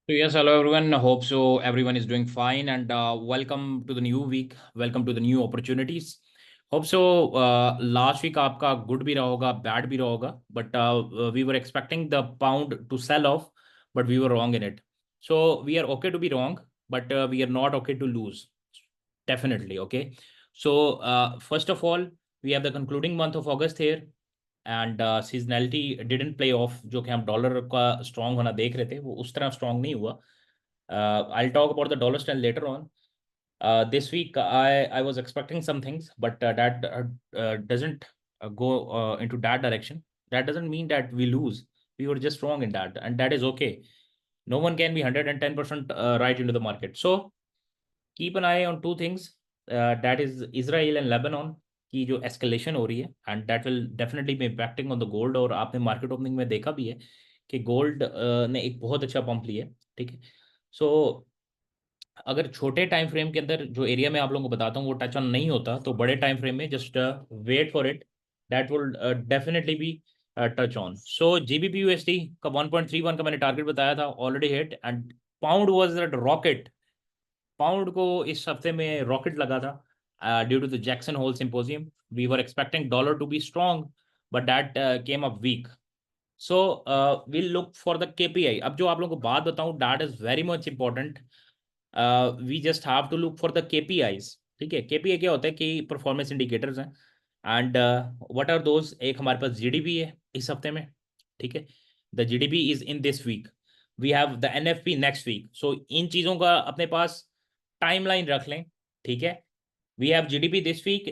So yes, hello everyone. Hope so. Everyone is doing fine, and welcome to the new week. Welcome to the new opportunities. Hope so. Last week आपका good भी रहा होगा, bad भी रहा होगा. But we were expecting the pound to sell off, but we were wrong in it. So we are okay to be wrong, but we are not okay to lose. Definitely okay. So first of all, we have the concluding month of August here. And seasonality didn't play of जो कि हम dollar का strong होना देख रहे थे वो उस तरह स्ट्रांग नहीं हुआ. I talk about the dollar stand later on. This week I was expecting some things, but that doesn't go into that direction. That doesn't mean that we lose. We were just wrong in that, and that is okay. No one can be 110% right into the market. So keep an eye on two things, that is Israel and Lebanon की जो escalation हो रही है, and that will definitely B impacting on the gold. और आपने market opening में देखा भी है कि गोल्ड ने एक बहुत अच्छा पंप लिया है. ठीक है. सो अगर छोटे टाइम फ्रेम के अंदर जो एरिया में आप लोगों को बताता हूँ वो टच ऑन नहीं होता, तो बड़े टाइम फ्रेम में just wait for it, that will definitely be touch on. So GBP USD का 1.31 का मैंने टारगेट बताया था, already hit. And pound was that rocket. Pound को इस हफ्ते में रॉकेट लगा था due to the Jackson Hole symposium. We were expecting dollar to be strong, but that came up weak. So will look for the KPI. अब जो आप लोगों को बात बताऊं, that is very much important. We just have to look for the KPIs. ठीक है. KPI क्या होता है कि परफॉर्मेंस इंडिकेटर्स हैं. And what are those? एक हमारे पास जीडीपी है इस हफ्ते में. ठीक है. The GDP is in this week. We have the NFP next week. So इन चीज़ों का अपने पास टाइमलाइन रख लें. ठीक है. We have GDP this week,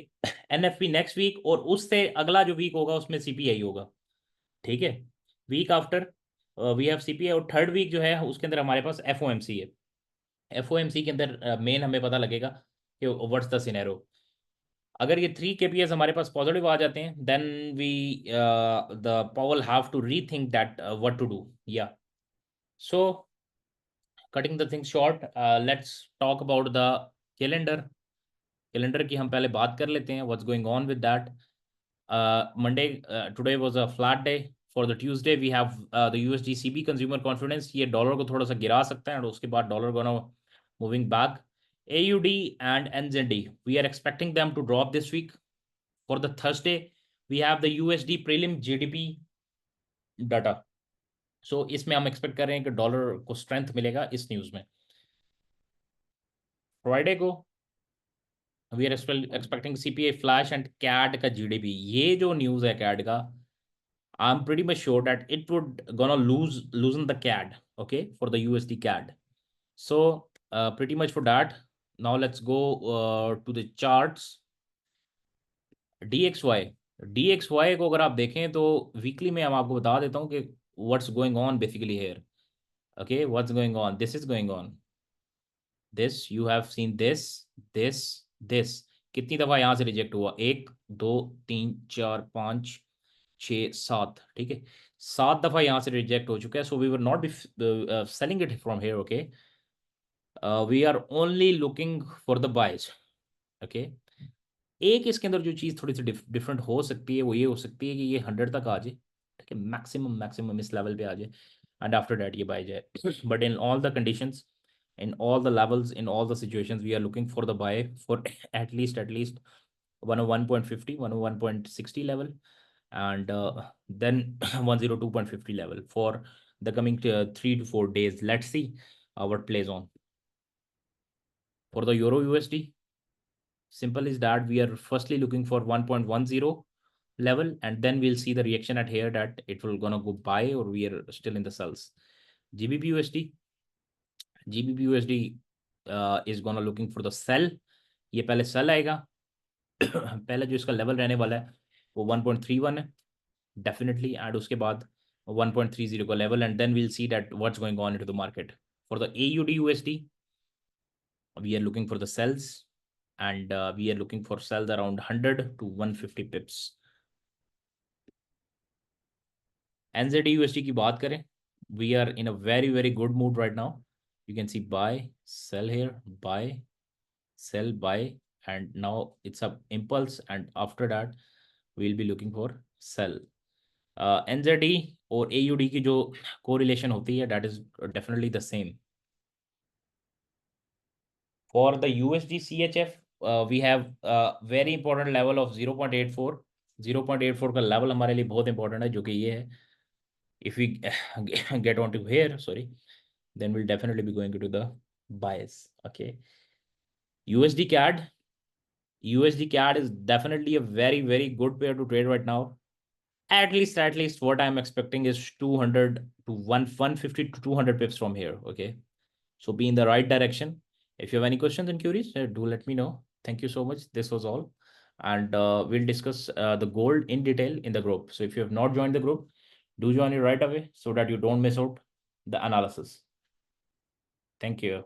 NFP next week, और उससे अगला जो वीक होगा उसमें सीपीआई होगा. ठीक है. Week after we have CPI, और थर्ड वीक जो है उसके अंदर हमारे पास एफओएमसी है. एफओएमसी के अंदर मेन हमें पता लगेगा कि व्हाट्स द सिनेरियो. अगर ये 3 KPIs हमारे पास पॉजिटिव आ जाते हैं, then we the Powell have to rethink that what to do. या so cutting the thing short, let's talk about the calendar. Calendar की हम पहले बात कर लेते हैं, what's going on with that. Monday, today was a flat day. For the Tuesday we have the USDCB consumer confidence. ये dollar को थोड़ा सा गिरा सकता है, और उसके बाद dollar gonna moving back. AUD and NZD, we are expecting them to drop this week. For the Thursday, we have the USD prelim GDP data. So इसमें हम एक्सपेक्ट कर रहे हैं कि डॉलर को स्ट्रेंथ मिलेगा इस न्यूज़ में. फ्राइडे को we are expecting CPI flash and CAD का GDP. ये जो न्यूज़ है कैड का, I am pretty much sure that it would gonna लूजन the CAD, okay, for the USD CAD. So pretty much for that. Now let's go to the charts. DXY को अगर आप देखें तो weekly में हम आपको बता देता हूँ कि what's going on basically here. Okay, what's going on, this is going on. This you have seen this, this, this. कितनी दफा यहाँ से रिजेक्ट हुआ? 1 2 3 4 5 6 7. ठीक है. 7 दफा यहाँ से रिजेक्ट हो चुका है. So we will not be selling it from here. Okay, we are only looking for the buys. Okay. एक इसके अंदर जो चीज़ थोड़ी सी डिफरेंट हो सकती है वो ये हो सकती है कि ये 100 तक आ जाए. ठीक है. मैक्सिमम मैक्सिमम इस लेवल पे आ जाए, एंड आफ्टर दैट ये बाय जाए. But in all the conditions, in all the levels, in all the situations, we are looking for the buy for at least 101.50, 101.60 level, and then 102.50 level for the coming 3 to 4 days. Let's see what plays on. For the Euro USD, simple is that we are firstly looking for 1.10 level, and then we'll see the reaction at here that it will gonna go buy or we are still in the sells. GBP USD is gonna looking for the sell. ये पहले cell आएगा. पहले जो इसका level रहने वाला है वो 1.31 है डेफिनेटली, एंड उसके बाद 1.30 का level, and then we'll see that what's going on into the market. For the AUD USD, we are looking for the sells, and we are looking for sells around 100 to 150 pips. NZD USD की बात करें, we are in a very very good mood right now. You can see buy, sell here, buy, sell, buy, and now it's a impulse, and after that we'll be looking for sell. NZD और AUD की जो correlation होती है, that is definitely the same. For the USD CHF, we have a very important level of 0.84. 0.84 का level हमारे लिए बहुत important है, जो कि ये है. If we get onto here, sorry, then we'll definitely be going to the bias. Okay. USD CAD. USD CAD is definitely a very, very good pair to trade right now. At least what I'm expecting is 200 to 150 to 200 pips from here. Okay. So be in the right direction. If you have any questions and queries, do let me know. Thank you so much. This was all. And we'll discuss the gold in detail in the group. So if you have not joined the group, do join it right away so that you don't miss out the analysis. Thank you.